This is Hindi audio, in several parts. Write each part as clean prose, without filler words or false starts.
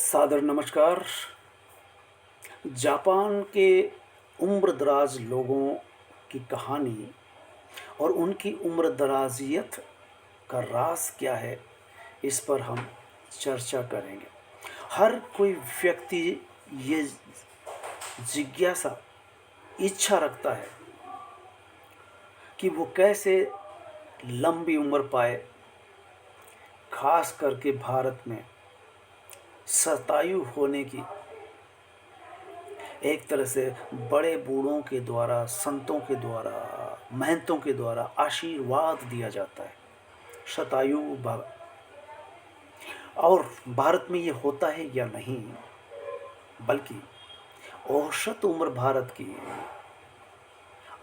सादर नमस्कार। जापान के उम्र-दराज़ लोगों की कहानी और उनकी उम्र-दराज़ियत का राज़ क्या है, इस पर हम चर्चा करेंगे। हर कोई व्यक्ति ये जिज्ञासा, इच्छा रखता है कि वो कैसे लंबी उम्र पाए, ख़ास करके भारत में शतायु होने की एक तरह से बड़े बूढ़ों के द्वारा, संतों के द्वारा, महंतों के द्वारा आशीर्वाद दिया जाता है, शतायु भव। और भारत में ये होता है या नहीं, बल्कि औसत उम्र भारत की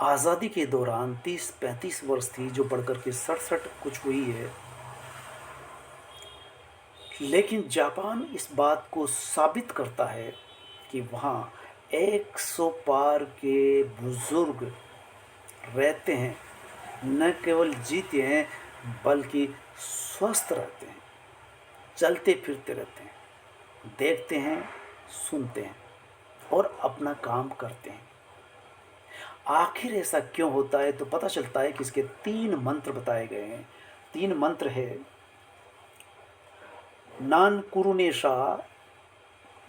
आज़ादी के दौरान 30-35 वर्ष थी, जो बढ़कर के 67 कुछ हुई है। लेकिन जापान इस बात को साबित करता है कि वहाँ 100 पार के बुजुर्ग रहते हैं, न केवल जीते हैं बल्कि स्वस्थ रहते हैं, चलते फिरते रहते हैं, देखते हैं, सुनते हैं और अपना काम करते हैं। आखिर ऐसा क्यों होता है? तो पता चलता है कि इसके 3 मंत्र बताए गए हैं। 3 मंत्र है, नान कुरुनेशा,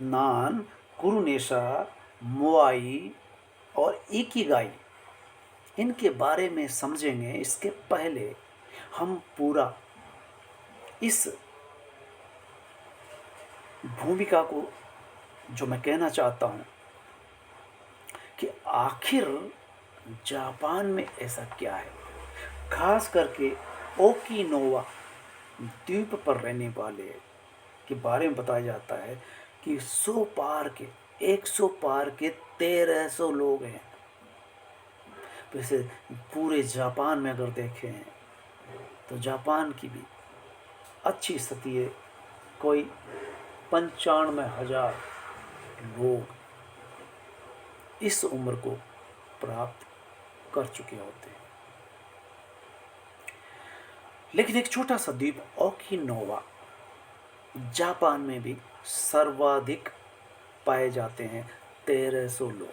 नान कुरुनेशा, मोआई और इकिगाई। इनके बारे में समझेंगे। इसके पहले हम पूरा इस भूमिका को, जो मैं कहना चाहता हूँ कि आखिर जापान में ऐसा क्या है, खास करके ओकिनावा द्वीप पर रहने वाले के बारे में बताया जाता है कि 100 पार के 100 पार के 1300 लोग हैं। वैसे पूरे जापान में अगर देखें तो जापान की भी अच्छी स्थिति है। कोई 95,000 लोग इस उम्र को प्राप्त कर चुके होते हैं। लेकिन एक छोटा सा द्वीप ओकिनावा जापान में भी सर्वाधिक पाए जाते हैं, 1300 लोग।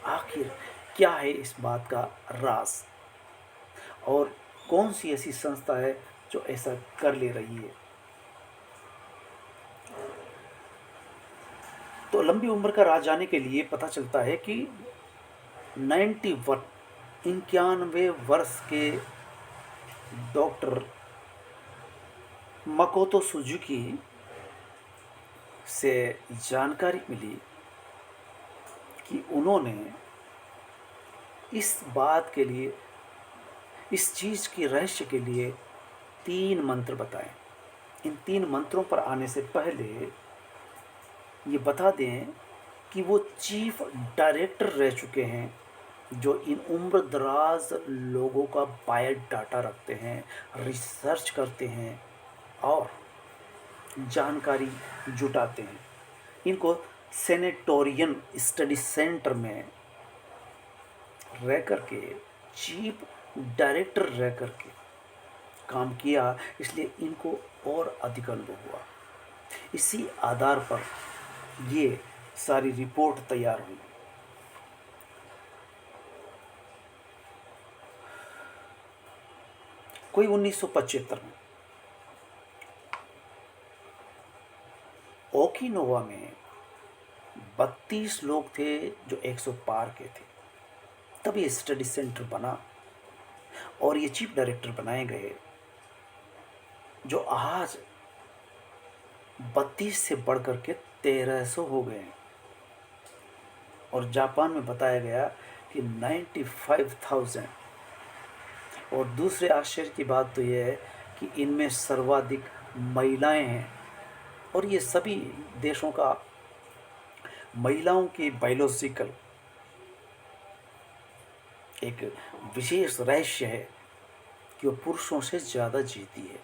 आखिर क्या है इस बात का राज, और कौन सी ऐसी संस्था है जो ऐसा कर ले रही है? तो लंबी उम्र का राज जाने के लिए पता चलता है कि 91 वर्ष के डॉक्टर मकोतो सुजुकी से जानकारी मिली कि उन्होंने इस बात के लिए, इस चीज़ के रहस्य के लिए 3 मंत्र बताए। इन 3 मंत्रों पर आने से पहले ये बता दें कि वो चीफ डायरेक्टर रह चुके हैं, जो इन उम्र दराज लोगों का बायोडाटा रखते हैं, रिसर्च करते हैं और जानकारी जुटाते हैं। इनको सेनेटोरियन स्टडी सेंटर में रह कर के, चीफ डायरेक्टर रह कर के काम किया, इसलिए इनको और अधिक अनुभव हुआ। इसी आधार पर ये सारी रिपोर्ट तैयार हुई। कोई 1975 में ओकिनावा में 32 लोग थे जो 100 पार के थे। तब ये स्टडी सेंटर बना और ये चीफ डायरेक्टर बनाए गए, जो आज 32 से बढ़कर के 1300 हो गए हैं। और जापान में बताया गया कि 95,000। और दूसरे आश्चर्य की बात तो यह है कि इनमें सर्वाधिक महिलाएं हैं, और ये सभी देशों का महिलाओं की बायोलॉजिकल एक विशेष रहस्य है कि वो पुरुषों से ज़्यादा जीती है,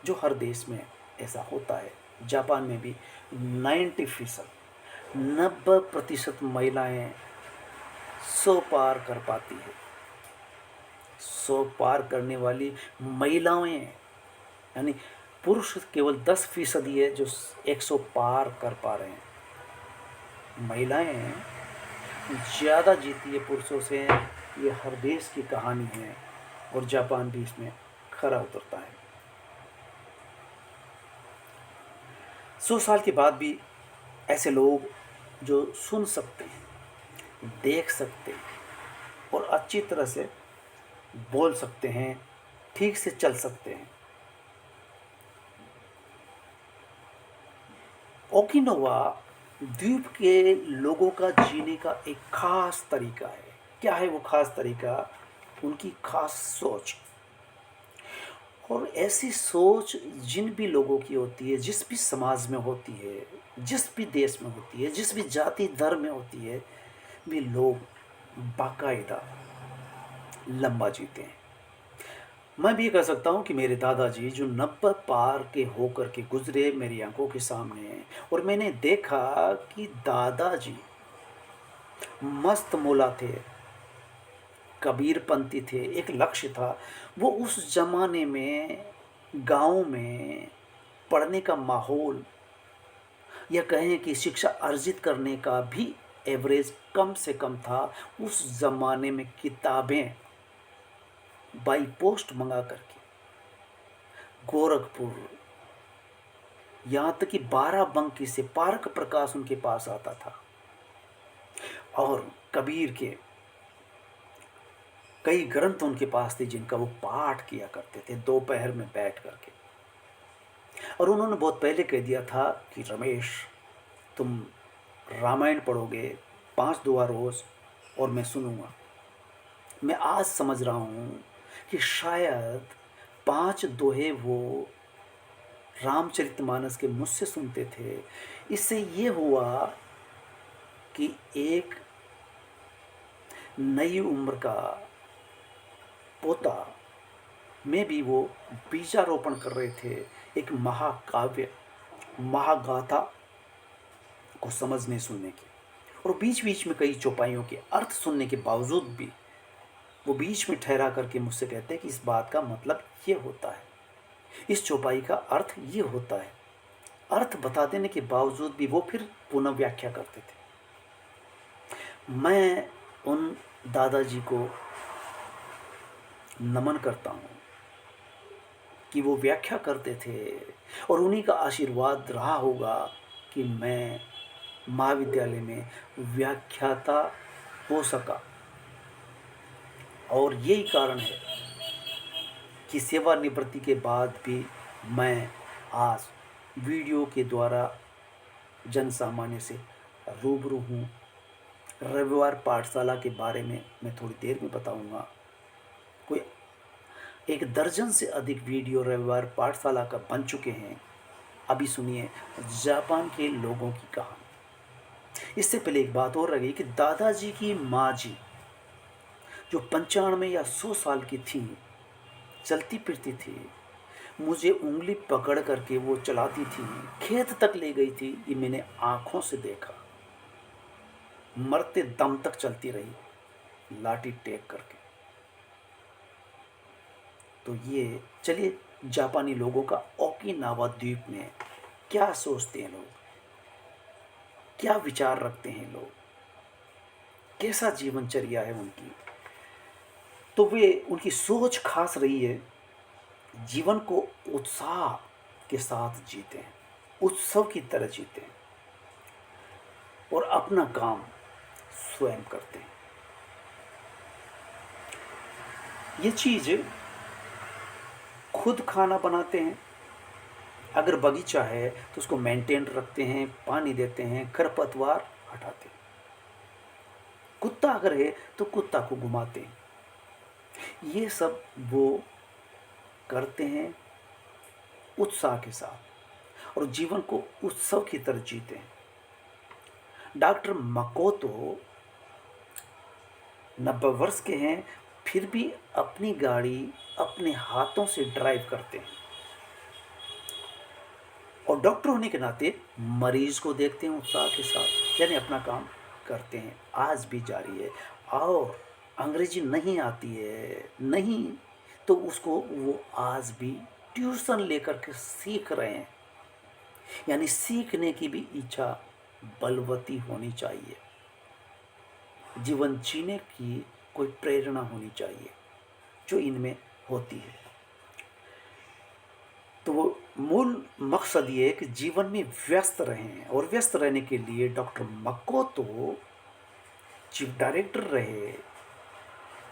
जो हर देश में ऐसा होता है। जापान में भी 90% महिलाएं 100 पार कर पाती है। 100 पार करने वाली महिलाएं, यानी पुरुष केवल 10% ही है जो 100 पार कर पा रहे हैं। महिलाएं ज़्यादा जीती है पुरुषों से। ये हर देश की कहानी है और जापान भी इसमें खरा उतरता है। 100 साल के बाद भी ऐसे लोग जो सुन सकते हैं, देख सकते हैं और अच्छी तरह से बोल सकते हैं, ठीक से चल सकते हैं। ओकिनावा द्वीप के लोगों का जीने का एक खास तरीका है। क्या है वो खास तरीका? उनकी खास सोच। और ऐसी सोच जिन भी लोगों की होती है, जिस भी समाज में होती है, जिस भी देश में होती है, जिस भी जाति धर्म में होती है, वे लोग बाकायदा लंबा जीते हैं। मैं भी कह सकता हूँ कि मेरे दादाजी जो 90 पार के होकर के गुजरे मेरी आंखों के सामने, और मैंने देखा कि दादाजी मस्त मौला थे, कबीरपंथी थे। एक लक्ष्य था। वो उस ज़माने में गाँव में पढ़ने का माहौल, या कहें कि शिक्षा अर्जित करने का भी एवरेज कम से कम था। उस ज़माने में किताबें बाई पोस्ट मंगा करके गोरखपुर, यहाँ तक कि बाराबंकी से पारक प्रकाश उनके पास आता था, और कबीर के कई ग्रंथ उनके पास थे जिनका वो पाठ किया करते थे दोपहर में बैठ करके। और उन्होंने बहुत पहले कह दिया था कि रमेश, तुम रामायण पढ़ोगे 5 दुआ रोज़ और मैं सुनूंगा। मैं आज समझ रहा हूँ कि शायद 5 दोहे वो रामचरितमानस के मुझसे सुनते थे। इससे ये हुआ कि एक नई उम्र का पोता में भी वो बीजारोपण कर रहे थे एक महाकाव्य, महागाथा को समझने सुनने की। और बीच बीच में कई चौपाइयों के अर्थ सुनने के बावजूद भी वो बीच में ठहरा करके मुझसे कहते हैं कि इस बात का मतलब ये होता है, इस चौपाई का अर्थ ये होता है। अर्थ बता देने के बावजूद भी वो फिर पुनः व्याख्या करते थे। मैं उन दादाजी को नमन करता हूँ कि वो व्याख्या करते थे, और उन्हीं का आशीर्वाद रहा होगा कि मैं महाविद्यालय में व्याख्याता हो सका। और यही कारण है कि सेवानिवृत्ति के बाद भी मैं आज वीडियो के द्वारा जन सामान्य से रूबरू हूँ। रविवार पाठशाला के बारे में मैं थोड़ी देर में बताऊँगा। कोई 1 दर्जन से अधिक वीडियो रविवार पाठशाला का बन चुके हैं। अभी सुनिए जापान के लोगों की कहानी। इससे पहले एक बात और रही कि दादाजी की माँ जी जो 95 या 100 साल की थी, चलती फिरती थी, मुझे उंगली पकड़ करके वो चलाती थी, खेत तक ले गई थी। ये मैंने आंखों से देखा। मरते दम तक चलती रही लाठी टेक करके। तो ये चलिए जापानी लोगों का ओकिनावा द्वीप में क्या सोचते हैं लोग, क्या विचार रखते हैं लोग, कैसा जीवनचर्या है उनकी। तो वे, उनकी सोच खास रही है, जीवन को उत्साह के साथ जीते हैं, उत्सव की तरह जीते हैं, और अपना काम स्वयं करते हैं। ये चीज़ खुद खाना बनाते हैं। अगर बगीचा है तो उसको मेंटेन रखते हैं, पानी देते हैं, खरपतवार हटाते हैं। कुत्ता अगर है तो कुत्ता को घुमाते हैं। ये सब वो करते हैं उत्साह के साथ, और जीवन को उत्सव की तरह जीते हैं। डॉक्टर मकोतो 90 वर्ष के हैं, फिर भी अपनी गाड़ी अपने हाथों से ड्राइव करते हैं, और डॉक्टर होने के नाते मरीज को देखते हैं उत्साह के साथ, यानी अपना काम करते हैं। आज भी जारी है। और अंग्रेजी नहीं आती है नहीं, तो उसको वो आज भी ट्यूशन लेकर के सीख रहे हैं, यानी सीखने की भी इच्छा बलवती होनी चाहिए, जीवन जीने की कोई प्रेरणा होनी चाहिए जो इनमें होती है। तो वो मूल मकसद ये है कि जीवन में व्यस्त रहें, और व्यस्त रहने के लिए डॉक्टर मकोतो चीफ डायरेक्टर रहे।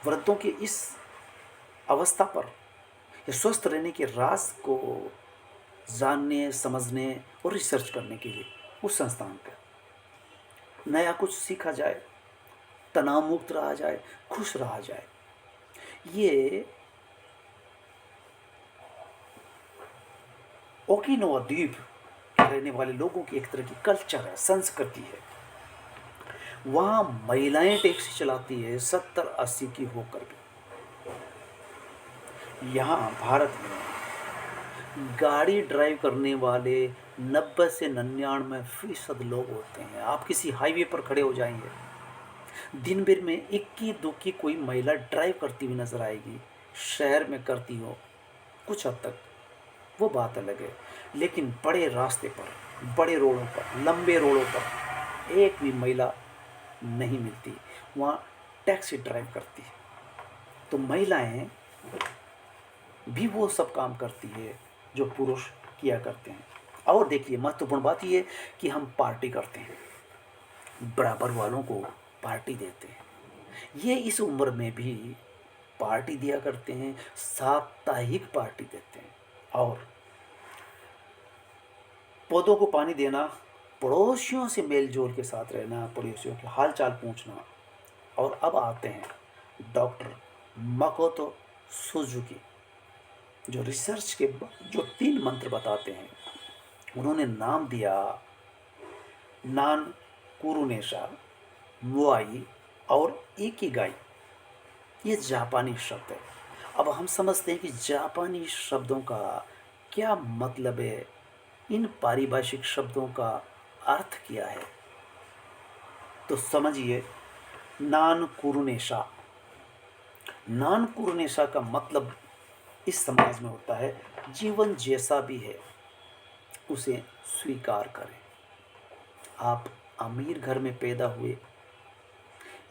वृद्धों की इस अवस्था पर या स्वस्थ रहने के राज को जानने, समझने और रिसर्च करने के लिए उस संस्थान पर नया कुछ सीखा जाए, तनाव मुक्त रहा जाए, खुश रहा जाए। ये ओकिनावा द्वीप रहने वाले लोगों की एक तरह की कल्चर है, संस्कृति है। वहाँ महिलाएं टैक्सी चलाती है 70-80 की होकर भी। यहाँ भारत में गाड़ी ड्राइव करने वाले 90 से 99% लोग होते हैं। आप किसी हाईवे पर खड़े हो जाएंगे, दिन भर में इक्की दुक्की कोई महिला ड्राइव करती हुई नजर आएगी। शहर में करती हो कुछ हद तक, वो बात अलग है, लेकिन बड़े रास्ते पर, बड़े रोडों पर, लंबे रोडों पर एक भी महिला नहीं मिलती। वहाँ टैक्सी ड्राइव करती है। तो महिलाएं भी वो सब काम करती है जो पुरुष किया करते हैं। और देखिए, महत्वपूर्ण बात ये कि हम पार्टी करते हैं, बराबर वालों को पार्टी देते हैं। ये इस उम्र में भी पार्टी दिया करते हैं, साप्ताहिक पार्टी देते हैं। और पौधों को पानी देना, पड़ोसियों से मेल जोल के साथ रहना, पड़ोसियों के हाल चाल पूछना। और अब आते हैं डॉक्टर मकोतो सुजुकी, जो रिसर्च के जो 3 मंत्र बताते हैं। उन्होंने नाम दिया नान कुरुनेशा, मुआई और इकिगाई। ये जापानी शब्द है। अब हम समझते हैं कि जापानी शब्दों का क्या मतलब है, इन पारिभाषिक शब्दों का अर्थ क्या है। तो समझिए, नान कुरुनेशा, नान कुरुनेशा का मतलब इस समाज में होता है जीवन जैसा भी है उसे स्वीकार करें। आप अमीर घर में पैदा हुए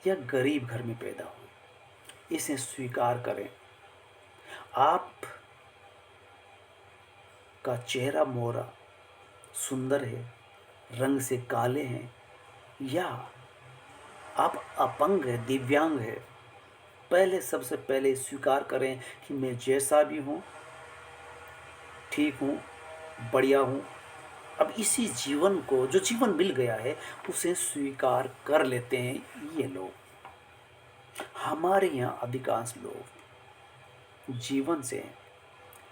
या गरीब घर में पैदा हुए, इसे स्वीकार करें। आप का चेहरा मोहरा सुंदर है, रंग से काले हैं, या आप अपंग है, दिव्यांग है, पहले सबसे पहले स्वीकार करें कि मैं जैसा भी हूँ ठीक हूँ, बढ़िया हूँ। अब इसी जीवन को, जो जीवन मिल गया है, उसे स्वीकार कर लेते हैं ये लोग। हमारे यहाँ अधिकांश लोग जीवन से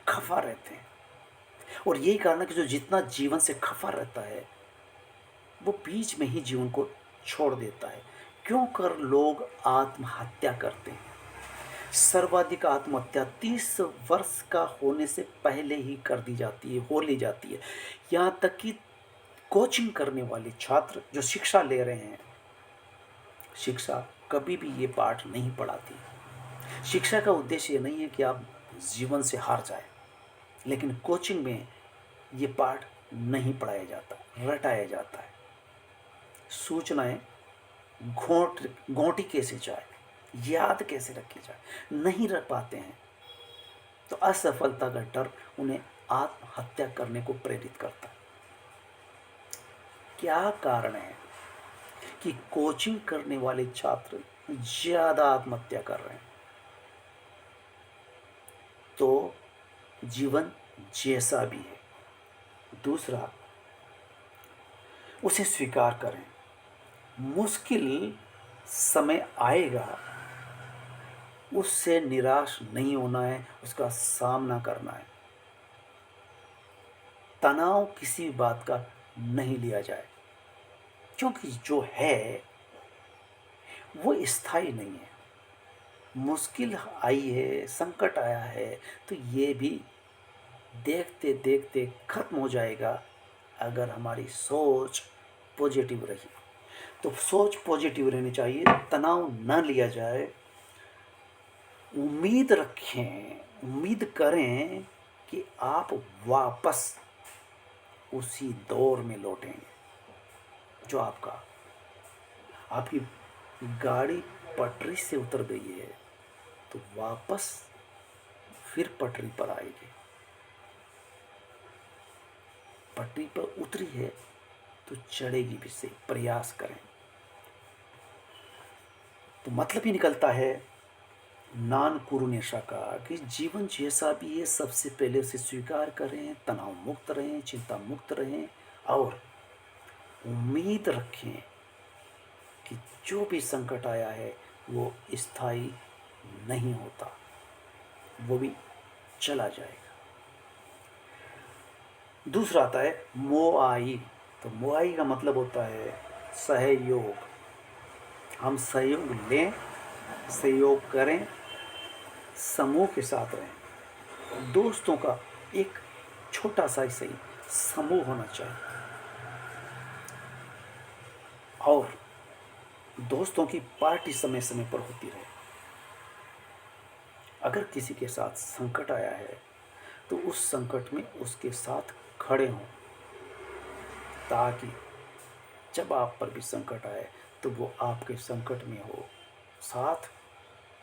खफा रहते हैं, और यही कारण है कि जो जितना जीवन से खफा रहता है वो बीच में ही जीवन को छोड़ देता है। क्यों कर लोग आत्महत्या करते हैं? सर्वाधिक आत्महत्या 30 वर्ष का होने से पहले ही कर दी जाती है, हो ली जाती है। यहाँ तक कि कोचिंग करने वाले छात्र जो शिक्षा ले रहे हैं, शिक्षा कभी भी ये पाठ नहीं पढ़ाती। शिक्षा का उद्देश्य ये नहीं है कि आप जीवन से हार जाए, लेकिन कोचिंग में ये पाठ नहीं पढ़ाया जाता, रटाया जाता है। सूचनाएं घोंटी कैसे जाए, याद कैसे रखी जाए, नहीं रख पाते हैं। तो असफलता का डर उन्हें आत्महत्या करने को प्रेरित करता है। क्या कारण है कि कोचिंग करने वाले छात्र ज्यादा आत्महत्या कर रहे हैं? तो जीवन जैसा भी है, दूसरा उसे स्वीकार करें। मुश्किल समय आएगा, उससे निराश नहीं होना है, उसका सामना करना है। तनाव किसी बात का नहीं लिया जाए, क्योंकि जो है वो स्थायी नहीं है। मुश्किल आई है, संकट आया है, तो ये भी देखते देखते खत्म हो जाएगा अगर हमारी सोच पॉजिटिव रही। तो सोच पॉजिटिव रहनी चाहिए, तनाव न लिया जाए। उम्मीद रखें, उम्मीद करें कि आप वापस उसी दौर में लौटेंगे जो आपकी गाड़ी पटरी से उतर गई है तो वापस फिर पटरी पर आएगी। पटरी पर उतरी है तो चढ़ेगी भी से, प्रयास करें। तो मतलब ही निकलता है नान कुरुनेशा का कि जीवन जैसा भी है सबसे पहले उसे स्वीकार करें, तनाव मुक्त रहें, चिंता मुक्त रहें और उम्मीद रखें कि जो भी संकट आया है वो स्थायी नहीं होता, वो भी चला जाएगा। दूसरा आता है मोआई। तो मोआई का मतलब होता है सहयोग। हम सहयोग लें, सहयोग करें, समूह के साथ रहें। दोस्तों का एक छोटा सा ही सही समूह होना चाहिए और दोस्तों की पार्टी समय समय पर होती रहे। अगर किसी के साथ संकट आया है तो उस संकट में उसके साथ खड़े हों ताकि जब आप पर भी संकट आए तो वो आपके संकट में हो, साथ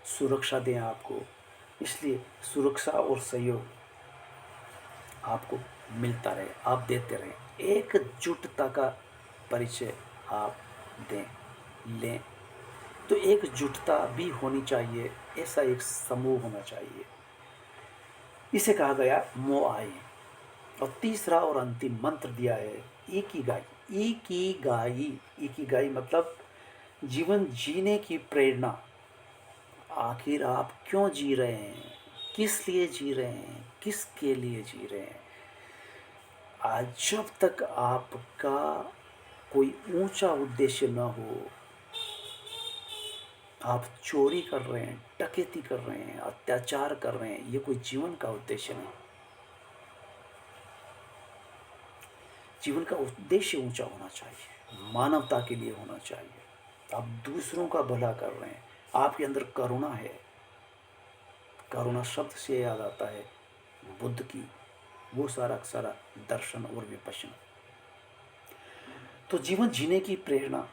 सुरक्षा दें आपको। इसलिए सुरक्षा और सहयोग आपको मिलता रहे, आप देते रहें। एकजुटता का परिचय आप दें, लें। तो एकजुटता भी होनी चाहिए, ऐसा एक समूह होना चाहिए। इसे कहा गया मोआई। और तीसरा और अंतिम मंत्र दिया है इकिगाई। इकिगाई, इकिगाई मतलब जीवन जीने की प्रेरणा। आखिर आप क्यों जी रहे हैं, किस लिए जी रहे हैं, किसके लिए जी रहे हैं। आज जब तक आपका कोई ऊंचा उद्देश्य न हो, आप चोरी कर रहे हैं, डकैती कर रहे हैं, अत्याचार कर रहे हैं, ये कोई जीवन का उद्देश्य नहीं। जीवन का उद्देश्य ऊंचा होना चाहिए, मानवता के लिए होना चाहिए। आप दूसरों का भला कर रहे हैं, आपके अंदर करुणा है। करुणा शब्द से याद आता है बुद्ध की वो सारा सारा दर्शन और विपश्यना। तो जीवन जीने की प्रेरणा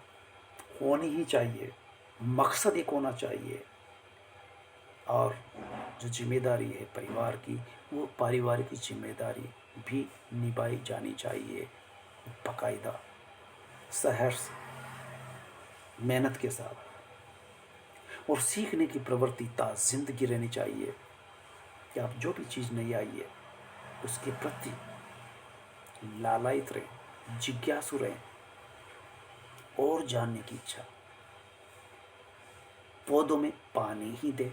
होनी ही चाहिए, मकसद एक होना चाहिए। और जो जिम्मेदारी है परिवार की, वो पारिवारिक की जिम्मेदारी भी निभाई जानी चाहिए बाकायदा, सहर्ष, मेहनत के साथ। और सीखने की प्रवृत्ति जिंदगी रहनी चाहिए कि आप जो भी चीज़ नहीं आई है उसके प्रति लालायित रहें, जिज्ञासु रहें और जानने की इच्छा। पौधों में पानी ही दे।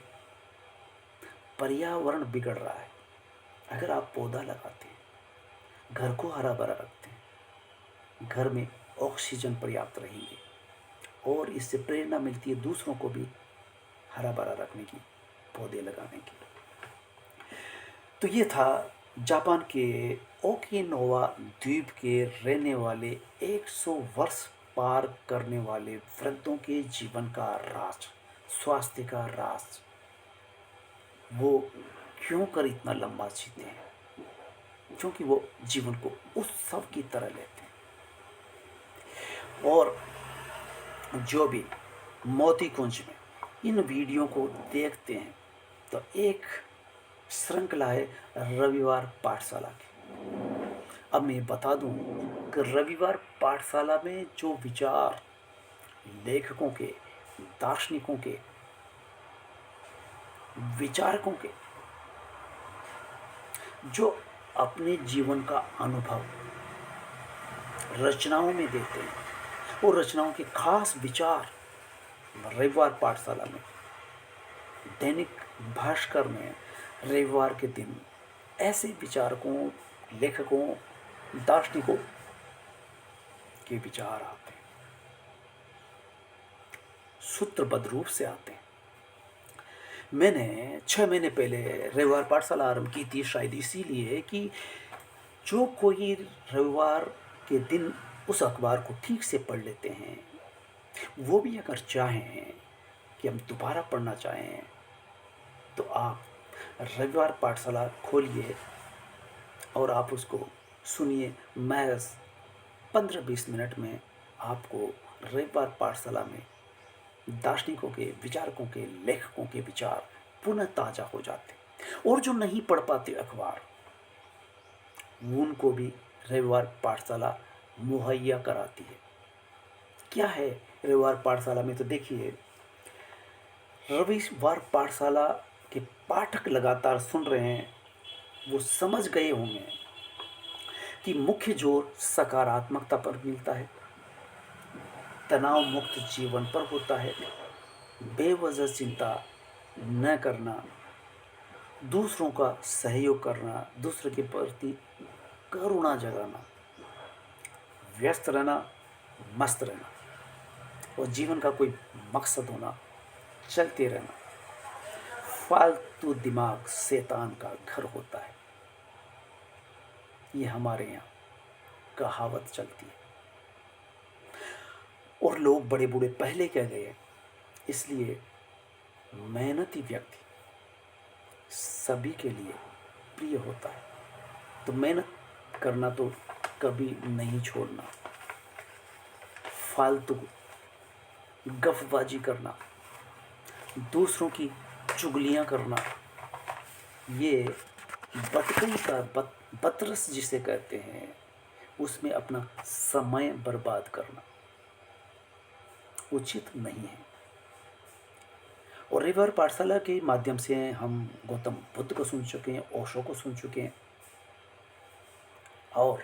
पर्यावरण बिगड़ रहा है, अगर आप पौधा लगाते हैं, घर को हरा भरा रखते हैं, घर में ऑक्सीजन पर्याप्त रहेंगे और इससे प्रेरणा मिलती है दूसरों को भी हरा भरा रखने की, पौधे लगाने की। तो ये था जापान के ओकिनावा द्वीप के रहने वाले 100 वर्ष पार करने वाले वृद्धों के जीवन का राज, स्वास्थ्य का राज। वो क्यों कर इतना लंबा जीते हैं, क्योंकि वो जीवन को उत्सव की तरह लेते हैं। और जो भी मोती कुंज में इन वीडियो को देखते हैं तो एक श्रृंखला है रविवार पाठशाला की। अब मैं बता दूं कि रविवार पाठशाला में जो विचार लेखकों के, दार्शनिकों के, विचारकों के जो अपने जीवन का अनुभव रचनाओं में देते हैं, वो रचनाओं के खास विचार रविवार पाठशाला में, दैनिक भास्कर में रविवार के दिन ऐसे विचारकों, लेखकों, दार्शनिकों के विचार आते हैं, सूत्रबद्ध रूप से आते हैं। मैंने 6 महीने पहले रविवार पाठशाला आरंभ की थी, शायद इसीलिए कि जो कोई रविवार के दिन उस अखबार को ठीक से पढ़ लेते हैं, वो भी अगर चाहें कि हम दोबारा पढ़ना चाहें तो आप रविवार पाठशाला खोलिए और आप उसको सुनिए। महज 15-20 मिनट में आपको रविवार पाठशाला में दार्शनिकों के, विचारकों के, लेखकों के विचार पुनः ताज़ा हो जाते। और जो नहीं पढ़ पाते अखबार, उनको भी रविवार पाठशाला मुहैया कराती है। क्या है रविवार पाठशाला में? तो देखिए, रविवार पाठशाला के पाठक लगातार सुन रहे हैं, वो समझ गए होंगे कि मुख्य जोर सकारात्मकता पर मिलता है, तनाव मुक्त जीवन पर होता है, बेवजह चिंता न करना, दूसरों का सहयोग करना, दूसरे के प्रति करुणा जगाना, व्यस्त रहना, मस्त रहना, और जीवन का कोई मकसद होना, चलते रहना। फालतू दिमाग शैतान का घर होता है, ये हमारे यहाँ कहावत चलती है। और लोग बड़े बूढ़े पहले कह गए, इसलिए मेहनती व्यक्ति सभी के लिए प्रिय होता है। तो मेहनत करना तो कभी नहीं छोड़ना। फालतू गफबाजी करना, दूसरों की चुगलियाँ करना, ये बतकई का बतरस जिसे कहते हैं, उसमें अपना समय बर्बाद करना उचित नहीं है। और रविवार पाठशाला के माध्यम से हम गौतम बुद्ध को सुन चुके हैं, ओशो को सुन चुके हैं, और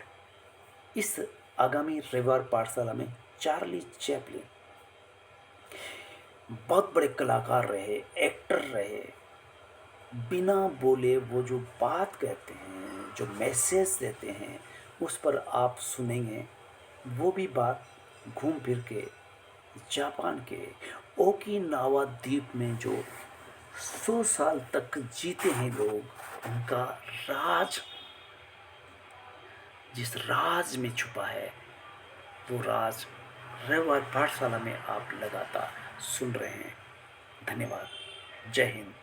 इस आगामी रविवार पाठशाला में चार्ली चैपलिन बहुत बड़े कलाकार रहे, एक्टर रहे। बिना बोले वो जो बात कहते हैं, जो मैसेज देते हैं, उस पर आप सुनेंगे। वो भी बात घूम फिर के जापान के ओकिनावा द्वीप में जो 100 साल तक जीते हैं लोग, उनका राज, जिस राज में छुपा है, वो राज रविवार पाठशाला में आप लगातार सुन रहे हैं। धन्यवाद। जय हिंद।